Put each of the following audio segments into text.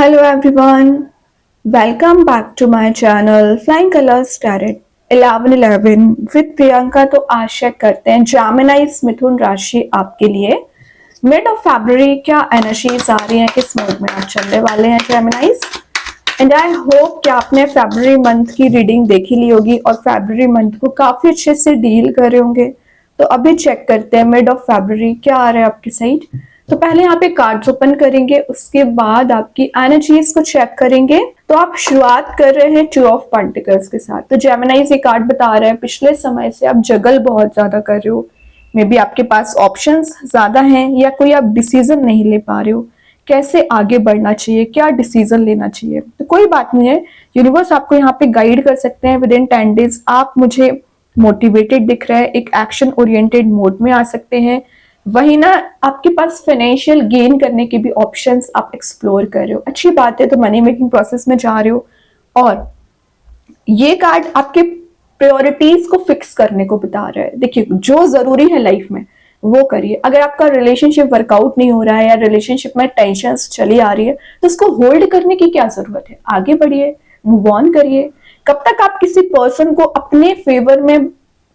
Hello everyone, welcome back to my channel Flying Colors Tarot 1111 with Priyanka. तो आशा करते हैं जेमिनाइज मिथुन राशि आपके लिए मिड ऑफ फरवरी क्या एनर्जीज आ रही हैं, किस मोड में आप चलने वाले हैं जेमिनाइज। एंड आई होप कि आपने फरवरी मंथ की रीडिंग देखी ली होगी और फरवरी मंथ को काफी अच्छे से डील कर रहे होंगे। तो अभी चेक करते हैं मिड ऑफ फरवरी क्या आ रहा है आपकी साइड। तो पहले यहाँ पे कार्ड्स ओपन करेंगे, उसके बाद आपकी एनर्जीज को चेक करेंगे। तो आप शुरुआत कर रहे हैं टू ऑफ पेंटिकल्स के साथ। तो जेमिनाइज ये कार्ड बता रहा है पिछले समय से आप जगल बहुत ज्यादा कर रहे हो, मे बी आपके पास ऑप्शंस ज्यादा हैं या कोई आप डिसीजन नहीं ले पा रहे हो, कैसे आगे बढ़ना चाहिए, क्या डिसीजन लेना चाहिए। तो कोई बात नहीं है, यूनिवर्स आपको यहाँ पे गाइड कर सकते हैं। विद इन 10 डेज आप मुझे मोटिवेटेड दिख रहा है, एक एक्शन ओरिएंटेड मोड में आ सकते हैं। वही ना, आपके पास फाइनेंशियल गेन करने के भी ऑप्शंस आप एक्सप्लोर कर रहे हो, अच्छी बात है। तो मनी मेकिंग प्रोसेस में जा रहे हो और ये कार्ड आपके प्रायोरिटीज को फिक्स करने को बता रहा है। देखिए, जो जरूरी है लाइफ में वो करिए। अगर आपका रिलेशनशिप वर्कआउट नहीं हो रहा है या रिलेशनशिप में टेंशन चली आ रही है तो उसको होल्ड करने की क्या जरूरत है, आगे बढ़िए, मूव ऑन करिए। कब तक आप किसी पर्सन को अपने फेवर में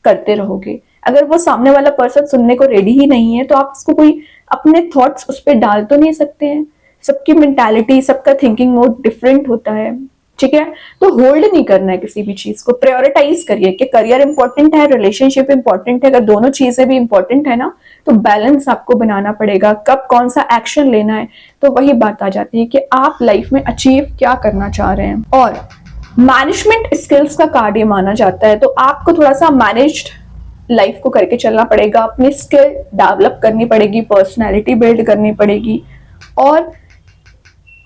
करते रहोगे? अगर वो सामने वाला पर्सन सुनने को रेडी ही नहीं है तो आप उसको कोई अपने थॉट्स उस पर डाल तो नहीं सकते हैं। सबकी मेंटालिटी, सबका थिंकिंग मोड डिफरेंट होता है, ठीक है। तो होल्ड नहीं करना है किसी भी चीज को, प्रायोरिटाइज करिए कि करियर इंपॉर्टेंट है, रिलेशनशिप इंपॉर्टेंट है। अगर दोनों चीजें भी इंपॉर्टेंट है ना तो बैलेंस आपको बनाना पड़ेगा, कब कौन सा एक्शन लेना है। तो वही बात आ जाती है कि आप लाइफ में अचीव क्या करना चाह रहे हैं। और मैनेजमेंट स्किल्स का कार्ड ये माना जाता है, तो आपको थोड़ा सा मैनेज्ड लाइफ को करके चलना पड़ेगा, अपनी स्किल डेवलप करनी पड़ेगी, पर्सनैलिटी बिल्ड करनी पड़ेगी। और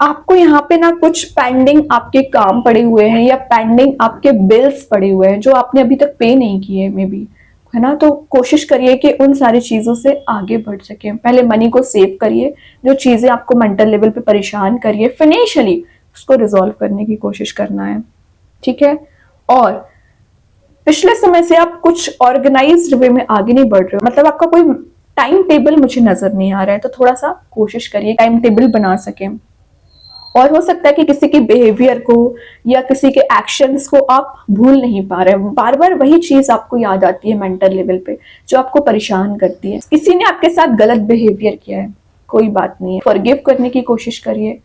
आपको यहाँ पे ना कुछ पेंडिंग आपके काम पड़े हुए हैं या पेंडिंग आपके बिल्स पड़े हुए हैं जो आपने अभी तक पे नहीं किए मे बी, है ना। तो कोशिश करिए कि उन सारी चीजों से आगे बढ़ सके। पहले मनी को सेव करिए, जो चीजें आपको मेंटल लेवल पे परेशान करिए फाइनेंशियली उसको रिजॉल्व करने की कोशिश करना है, ठीक है। और पिछले समय से आप कुछ ऑर्गेनाइज्ड वे में आगे नहीं बढ़ रहे हो, मतलब आपका कोई टाइम टेबल मुझे नजर नहीं आ रहा है। तो थोड़ा सा कोशिश करिए टाइम टेबल बना सके। और हो सकता है कि किसी के बिहेवियर को या किसी के एक्शंस को आप भूल नहीं पा रहे हो, बार बार वही चीज आपको याद आती है मेंटल लेवल पे जो आपको परेशान करती है। किसी ने आपके साथ गलत बिहेवियर किया है, कोई बात नहीं है, फॉरगिव करने की कोशिश करिए।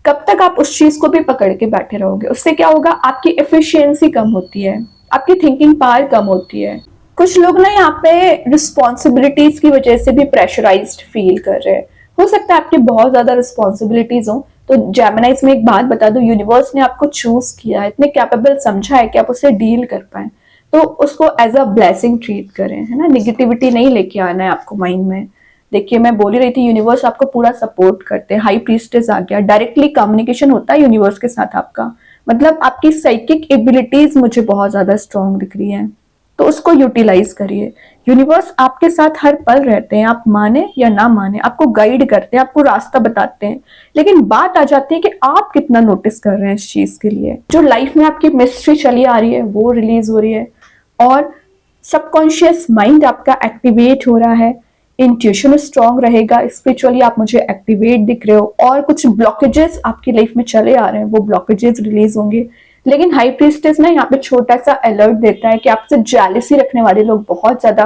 कब तक आप उस चीज को भी पकड़ के बैठे रहोगे? उससे क्या होगा, आपकी एफिशिएंसी कम होती है, आपकी थिंकिंग पावर कम होती है। कुछ लोग ना यहाँ पे रिस्पॉन्सिबिलिटीज की वजह से भी प्रेशराइज्ड फील कर रहे हैं। हो सकता है आपकी बहुत ज्यादा रिस्पॉन्सिबिलिटीज हो। तो जेमिनाइज में एक बात बता दो, यूनिवर्स ने आपको चूज किया है, इतने कैपेबल समझा है कि आप उसे डील कर पाए। तो उसको एज अ ब्लेसिंग ट्रीट करें, है ना। निगेटिविटी नहीं लेके आना है आपको माइंड में। देखिए, मैं बोली रही थी यूनिवर्स आपको पूरा सपोर्ट करते हैं। हाई प्रीस्टेस आ गया, डायरेक्टली कम्युनिकेशन होता है यूनिवर्स के साथ आपका, मतलब आपकी साइकिक एबिलिटीज मुझे बहुत ज्यादा स्ट्रॉन्ग दिख रही है। तो उसको यूटिलाइज करिए। यूनिवर्स आपके साथ हर पल रहते हैं, आप माने या ना माने, आपको गाइड करते हैं, आपको रास्ता बताते हैं। लेकिन बात आ जाती है कि आप कितना नोटिस कर रहे हैं इस चीज के लिए। जो लाइफ में आपकी मिस्ट्री चली आ रही है वो रिलीज हो रही है और सबकॉन्शियस माइंड आपका एक्टिवेट हो रहा है, इंट्यूशन स्ट्रांग रहेगा, स्पिरिचुअली आप मुझे एक्टिवेट दिख रहे हो। और कुछ ब्लॉकेजेस आपकी लाइफ में चले आ रहे हैं, वो ब्लॉकेजेस रिलीज होंगे। लेकिन हाई प्रीस्टेस ना यहाँ पे छोटा सा अलर्ट देता है कि आपसे जेलसी रखने वाले लोग बहुत ज्यादा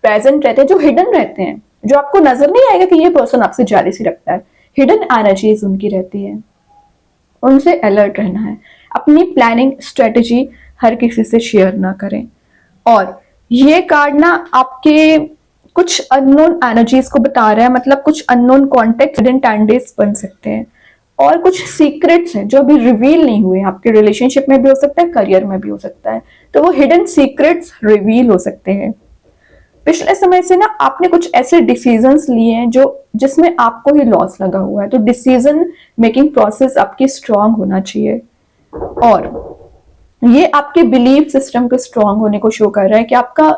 प्रेजेंट रहते हैं, जो हिडन रहते हैं, जो आपको नजर नहीं आएगा कि ये पर्सन आपसे जेलसी रखता है। हिडन एनर्जीज उनकी रहती है, उनसे अलर्ट रहना है। अपनी प्लानिंग स्ट्रेटेजी हर किसी से शेयर ना करें। और ये कार्ड ना आपके कुछ अननोन एनर्जीज को बता रहा है, मतलब कुछ unknown contact with in 10 days बन सकते हैं। और कुछ सीक्रेट्स हैं जो अभी रिवील नहीं हुए, आपके रिलेशनशिप में भी हो सकता है, करियर में भी हो सकता है। तो वो हिडन सीक्रेट्स रिवील हो सकते हैं। पिछले समय से ना आपने कुछ ऐसे डिसीजंस लिए हैं जो जिसमें आपको ही लॉस लगा हुआ है। तो डिसीजन मेकिंग प्रोसेस आपकी स्ट्रांग होना चाहिए। और ये आपके बिलीफ सिस्टम के स्ट्रांग होने को शो कर रहा है कि आपका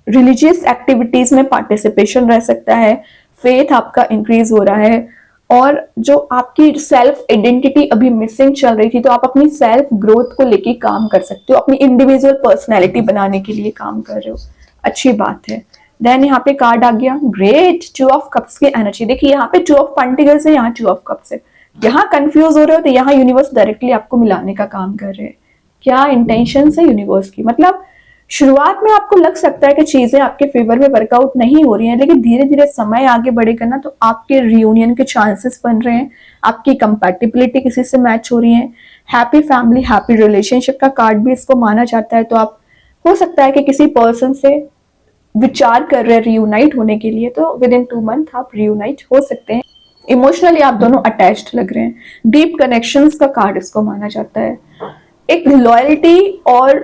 रिलीजियस एक्टिविटीज में पार्टिसिपेशन रह सकता है, फेथ आपका इंक्रीज हो रहा है। और जो आपकी सेल्फ आइडेंटिटी अभी मिसिंग चल रही थी, तो आप अपनी सेल्फ ग्रोथ को लेके काम कर सकते हो, अपनी इंडिविजुअल पर्सनैलिटी बनाने के लिए काम कर रहे हो, अच्छी बात है। देन यहाँ पे कार्ड आ गया ग्रेट, 2 ऑफ कप्स की एनर्जी। देखिए यहाँ पे 2 ऑफ पेंटिकल्स है, यहाँ 2 ऑफ कप्स है। यहाँ कंफ्यूज हो रहे हो तो यहाँ यूनिवर्स डायरेक्टली आपको मिलाने का काम कर रहे हैं। क्या इंटेंशन है यूनिवर्स की, मतलब शुरुआत में आपको लग सकता है कि चीजें आपके फेवर में वर्कआउट नहीं हो रही हैं, लेकिन धीरे धीरे समय आगे बढ़ेगा ना तो आपके रियूनियन के चांसेस बन रहे हैं, आपकी कंपैटिबिलिटी किसी से मैच हो रही है। हैप्पी फैमिली हैप्पी रिलेशनशिप का कार्ड भी इसको माना जाता है। तो आप हो सकता है कि किसी पर्सन से विचार कर रहे हैं रियूनाइट होने के लिए, तो विद इन 2 मंथ आप रियूनाइट हो सकते हैं। इमोशनली आप दोनों अटैच्ड लग रहे हैं। डीप कनेक्शंस का कार्ड इसको माना जाता है। एक लॉयल्टी और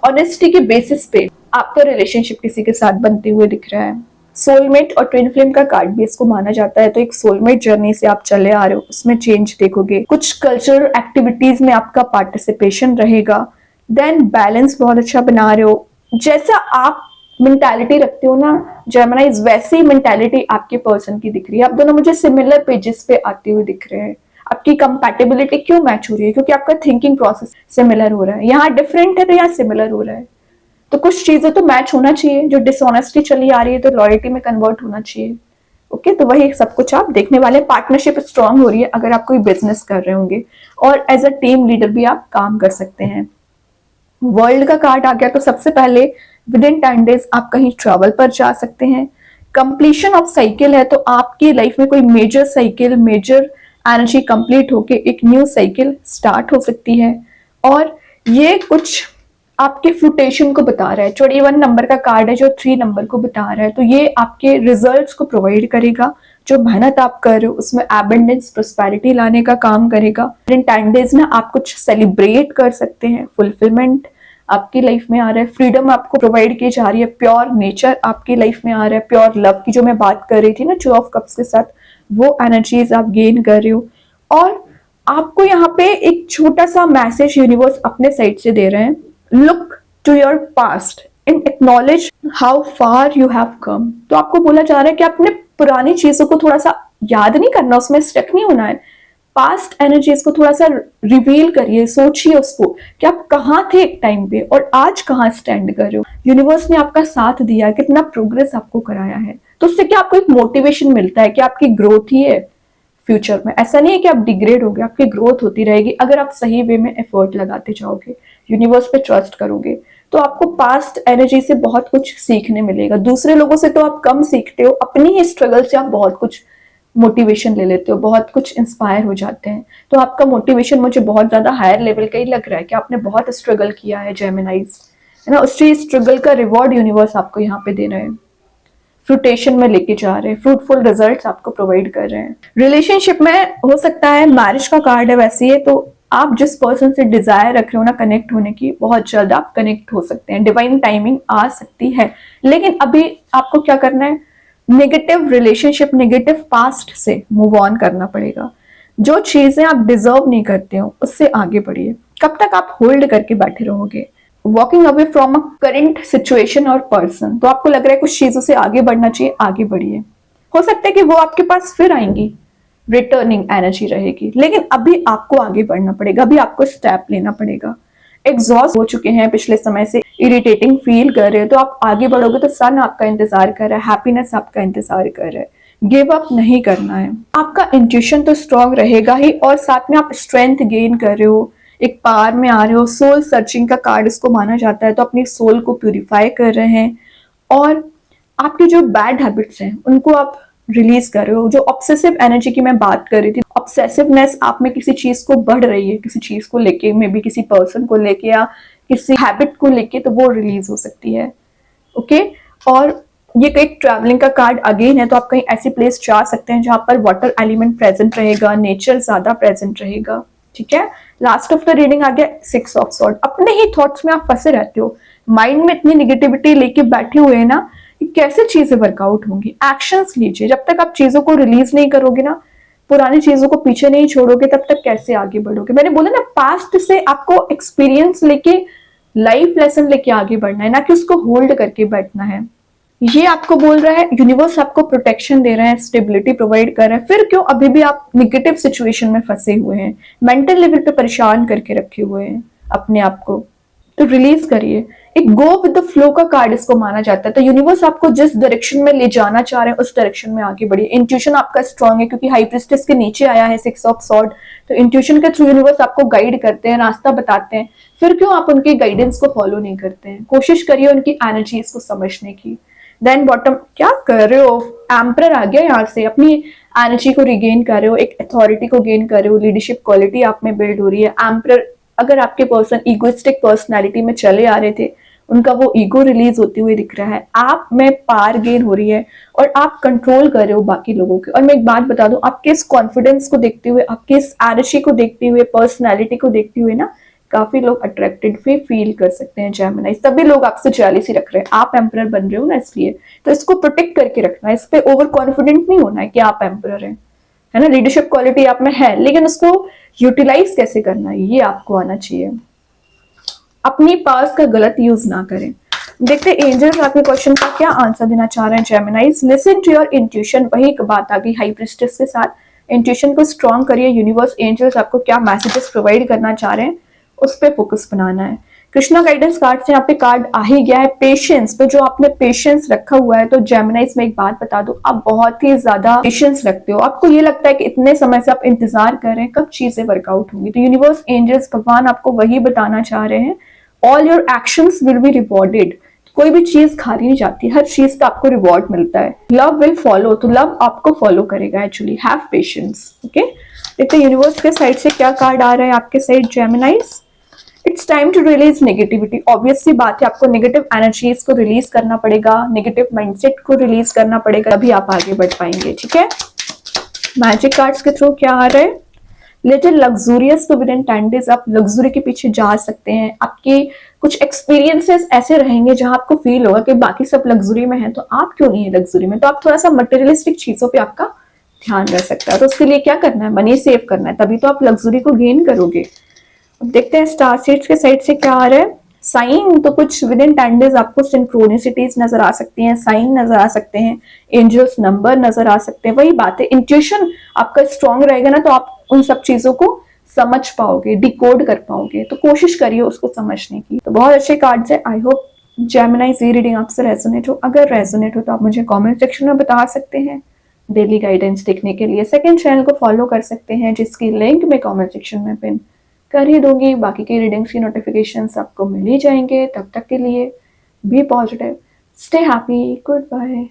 ऑनेस्टी के बेसिस पे आपका रिलेशनशिप किसी के साथ बनते हुए दिख रहा है। सोलमेट और ट्विन फ्लेम का कार्ड भी इसको माना जाता है। तो एक सोलमेट जर्नी से आप चले आ रहे हो, उसमें चेंज देखोगे, कुछ कल्चरल एक्टिविटीज में आपका पार्टिसिपेशन रहेगा। देन बैलेंस बहुत अच्छा बना रहे हो। जैसा आप मेंटालिटी रखते हो ना जेमिनाइज, वैसी मेंटालिटी आपके पर्सन की दिख रही है। आप दोनों मुझे सिमिलर पेजेस पे आते हुए दिख रहे हैं। आपकी कंपैटिबिलिटी क्यों मैच हो रही है? क्योंकि आपका थिंकिंग प्रोसेस सिमिलर हो रहा है। यहाँ डिफरेंट है तो यहाँ सिमिलर हो रहा है। तो कुछ चीजें तो मैच होना चाहिए। जो डिसऑनेस्टी चली आ रही है तो लॉयल्टी में कन्वर्ट होना चाहिए। ओके, तो वही सब कुछ आप देखने वाले। पार्टनरशिप स्ट्रांग हो रही है अगर आप कोई बिजनेस कर रहे होंगे, और एज अ टीम लीडर भी आप काम कर सकते हैं। वर्ल्ड का कार्ड आ गया तो सबसे पहले विद इन 10 डेज आप कहीं ट्रैवल पर जा सकते हैं। कंप्लीशन ऑफ साइकिल है, तो आपकी लाइफ में कोई major cycle, major energy complete होके एक न्यू साइकिल स्टार्ट हो सकती है। और ये कुछ आपके फ्लुटेशन को बता रहा है। 21 नंबर का कार्ड है जो 3 नंबर को बता रहा है। तो ये आपके रिजल्ट्स को प्रोवाइड करेगा। जो मेहनत आप कर रहे हो उसमें एबंडेंस प्रोस्पेरिटी लाने का काम करेगा। इन 10 डेज ना आप कुछ सेलिब्रेट कर सकते हैं। फुलफिलमेंट आपकी लाइफ में आ रहा है। फ्रीडम आपको प्रोवाइड की जा रही है। प्योर नेचर आपकी लाइफ में आ रहा है। प्योर लव की जो मैं बात कर रही थी ना 2 ऑफ कप्स के साथ, वो एनर्जीज आप गेन कर रहे हो। और आपको यहाँ पे एक छोटा सा मैसेज यूनिवर्स अपने साइड से दे रहे हैं। Look to your past and acknowledge how far you have come. तो आपको बोला जा रहा है कि आपने पुरानी चीजों को थोड़ा सा याद नहीं करना, उसमें स्टक नहीं होना है। पास्ट एनर्जीज को थोड़ा सा रिवील करिए, सोचिए उसको कि आप कहाँ थे एक टाइम पे और आज कहाँ स्टैंड कर रहे हो। यूनिवर्स ने आपका साथ दिया है, कितना प्रोग्रेस आपको कराया है। तो उससे क्या आपको एक मोटिवेशन मिलता है कि आपकी ग्रोथ ही है फ्यूचर में। ऐसा नहीं है कि आप डिग्रेड हो गए, आपकी ग्रोथ होती रहेगी अगर आप सही वे में एफर्ट लगाते जाओगे, यूनिवर्स पे ट्रस्ट करोगे। तो आपको पास्ट एनर्जी से बहुत कुछ सीखने मिलेगा। दूसरे लोगों से तो आप कम सीखते हो, अपनी ही स्ट्रगल से आप बहुत कुछ मोटिवेशन ले लेते हो, बहुत कुछ इंस्पायर हो जाते हैं। तो आपका मोटिवेशन मुझे बहुत ज्यादा हायर लेवल का ही लग रहा है कि आपने बहुत स्ट्रगल किया है जेमिनाइज, है ना। उसी स्ट्रगल का रिवॉर्ड यूनिवर्स आपको यहाँ पे दे रहे हैं, फ्रूटेशन में लेके जा रहे हैं, फ्रूटफुल रिजल्ट्स आपको प्रोवाइड कर रहे हैं। रिलेशनशिप में हो सकता है मैरिज का कार्ड है वैसे ही, तो आप जिस पर्सन से डिजायर रख रहे हो ना कनेक्ट होने की, बहुत जल्द आप कनेक्ट हो सकते हैं। डिवाइन टाइमिंग आ सकती है, लेकिन अभी आपको क्या करना है, नेगेटिव रिलेशनशिप, नेगेटिव पास्ट से मूव ऑन करना पड़ेगा। जो चीजें आप डिजर्व नहीं करते हो उससे आगे बढ़िए। कब तक आप होल्ड करके बैठे रहोगे? Walking away from a current situation और पर्सन। तो आपको लग रहा है कुछ चीजों से आगे बढ़ना चाहिए, आगे बढ़िए। हो सकता है कि वो आपके पास फिर आएंगी, रिटर्निंग एनर्जी रहेगी, लेकिन अभी आपको आगे बढ़ना पड़ेगा, अभी आपको स्टेप लेना पड़ेगा। एग्जॉस्ट हो चुके हैं पिछले समय से, इरिटेटिंग फील कर रहे हो, तो आप आगे बढ़ोगे तो सन आपका इंतजार कर रहा है, हैप्पीनेस आपका इंतजार कर रहा है। गिव अप नहीं करना है। आपका इंट्यूशन तो स्ट्रांग रहेगा ही, और साथ में आप स्ट्रेंथ गेन कर रहे हो, एक पावर में आ रहे हो। सोल सर्चिंग का कार्ड इसको माना जाता है। तो अपनी सोल को प्यूरिफाई कर रहे हैं, और आपकी जो बैड हैबिट्स हैं उनको आप रिलीज कर रहे हो। जो ऑब्सेसिव एनर्जी की मैं बात कर रही थी, ऑब्सेसिवनेस आप में किसी चीज को बढ़ रही है, किसी चीज को लेके, मे बी किसी पर्सन को लेके या किसी हैबिट को लेके, तो वो रिलीज हो सकती है। ओके, और ये एक ट्रैवलिंग का कार्ड अगेन है। तो आप कहीं ऐसी प्लेस जा सकते हैं जहां पर वाटर एलिमेंट प्रेजेंट रहेगा, नेचर ज्यादा प्रेजेंट रहेगा। ठीक है, लास्ट ऑफ द रीडिंग आ गया 6 ऑफ सॉर्ड। अपने ही थॉट्स में आप फंसे रहते हो, माइंड में इतनी निगेटिविटी लेके बैठे हुए हैं ना, कैसे चीजें वर्कआउट होंगी। एक्शंस लीजिए। जब तक आप चीजों को रिलीज नहीं करोगे ना, पुरानी चीजों को पीछे नहीं छोड़ोगे, तब तक कैसे आगे बढ़ोगे। मैंने बोला ना, पास्ट से आपको एक्सपीरियंस लेके, लाइफ लेसन लेके आगे बढ़ना है, ना कि उसको होल्ड करके बैठना है। ये आपको बोल रहा है यूनिवर्स, आपको प्रोटेक्शन दे रहा है, स्टेबिलिटी प्रोवाइड कर रहा है। फिर क्यों अभी भी आप निगेटिव सिचुएशन में फंसे हुए हैं, मेंटल लेवल पे परेशान करके रखे हुए हैं अपने आप को। तो रिलीज करिए। एक गो विद द फ्लो का कार्ड इसको माना जाता है। तो यूनिवर्स आपको जिस डायरेक्शन में ले जाना चाह रहे हैं उस डायरेक्शन में आगे बढ़िए। इंट्यूशन आपका स्ट्रांग है क्योंकि हाई प्रिस्टेस के नीचे आया है 6 ऑफ सॉर्ड। तो इंट्यूशन के थ्रू यूनिवर्स आपको गाइड करते हैं, रास्ता बताते हैं। फिर क्यों आप उनकी गाइडेंस को फॉलो नहीं करते हैं? कोशिश करिए उनकी एनर्जीज को समझने की। देन बॉटम, क्या कर रहे हो? एम्परर आ गया यहाँ से। अपनी एनर्जी को रिगेन कर रहे हो, एक अथॉरिटी को गेन कर रहे हो, लीडरशिप क्वालिटी आप में बिल्ड हो रही है। एम्परर, अगर आपके पर्सन इगोइस्टिक पर्सनैलिटी में चले आ रहे थे, उनका वो ईगो रिलीज होते हुए दिख रहा है। आप में पावर गेन हो रही है और आप कंट्रोल कर रहे हो बाकी लोगों के। और मैं एक बात बता दूं, आपके इस कॉन्फिडेंस को देखते हुए, आपके इस एनर्जी को देखते हुए, पर्सनैलिटी को देखते हुए ना, काफी लोग अट्रैक्टेड भी फील कर सकते हैं जेमिनी। तभी लोग आपसे जेलसी रख रहे हैं, आप एम्परर बन रहे हो ना, इसलिए। तो इसको प्रोटेक्ट करके रखना है, इस पे ओवर कॉन्फिडेंट नहीं होना है कि आप एम्परर हैं, है ना। लीडरशिप क्वालिटी आप में है, लेकिन उसको यूटिलाइज कैसे करना है ये आपको आना चाहिए। अपनी पास का गलत यूज ना करें। देखते हैं एंजल्स आपके क्वेश्चन का क्या आंसर देना चाह रहे हैं Geminis. Listen to your intuition. वही एक बात आ गई हाई प्रिस्टेस के साथ, इंट्यूशन को स्ट्रॉन्ग करिए। यूनिवर्स एंजल्स आपको क्या मैसेजेस प्रोवाइड करना चाह रहे हैं उस पर फोकस बनाना है। कृष्णा गाइडेंस कार्ड से यहाँ पे कार्ड आ ही गया है पेशेंस। तो जो आपने पेशेंस रखा हुआ है, तो जेमिनाइज में एक बात बता दो, आप बहुत ही ज्यादा पेशेंस रखते हो। आपको ये लगता है कि इतने समय से आप इंतजार कर रहे हैं कब चीजें वर्कआउट होंगी। तो यूनिवर्स एंजल्स भगवान आपको वही बताना चाह रहे हैं, all your actions will be rewarded. कोई भी चीज खाली नहीं जाती, हर चीज का आपको रिवॉर्ड मिलता है। लव विल फॉलो, तो लव आपको फॉलो करेगा एक्चुअली। Have patience. ओके, देखते हैं यूनिवर्स के साइड से क्या कार्ड आ रहा है आपके side Geminis. It's time to release negativity. Obvious सी बात है, आपको नेगेटिव एनर्जीज को रिलीज करना पड़ेगा, नेगेटिव माइंडसेट को रिलीज करना पड़ेगा, तभी आप आगे बढ़ पाएंगे। ठीक है, मैजिक कार्ड्स के थ्रू क्या आ रहा है। Little luxurious too with tendencies. आप लग्जरी के पीछे जा सकते हैं। आपके कुछ एक्सपीरियंसेस ऐसे रहेंगे जहां आपको फील होगा कि बाकी सब लग्जरी में है, तो आप क्यों नहीं है लग्जरी में। तो आप थोड़ा सा मटेरियलिस्टिक चीजों पे आपका ध्यान रह सकता है। तो उसके लिए क्या करना है, मनी सेव करना है, तभी तो आप लग्जरी को गेन करोगे। अब देखते हैं स्टार सीड्स के साइड से क्या आ रहा है। साइन, तो कुछ विद इन 10 डेज आपको सिंक्रोनिसिटीज नजर आ सकती हैं, साइन नजर आ सकते हैं, एंजल्स नंबर नजर आ सकते हैं। वही बात है, इंट्यूशन आपका स्ट्रांग रहेगा ना, तो आप उन सब चीजों को समझ पाओगे, डिकोड कर पाओगे। तो कोशिश करिए उसको समझने की। तो बहुत अच्छे कार्ड्स है। आई होप जेमिनाइज ये रीडिंग आपसे रेजोनेट हो। अगर रेजोनेट हो तो आप मुझे कमेंट सेक्शन में बता सकते हैं। डेली गाइडेंस देखने के लिए सेकंड चैनल को फॉलो कर सकते हैं, जिसकी लिंक मैं कमेंट सेक्शन में पिन कर ही दूंगी। बाकी की रीडिंग्स की नोटिफिकेशंस आपको मिल ही जाएंगे। तब तक के लिए be positive, stay happy, good bye.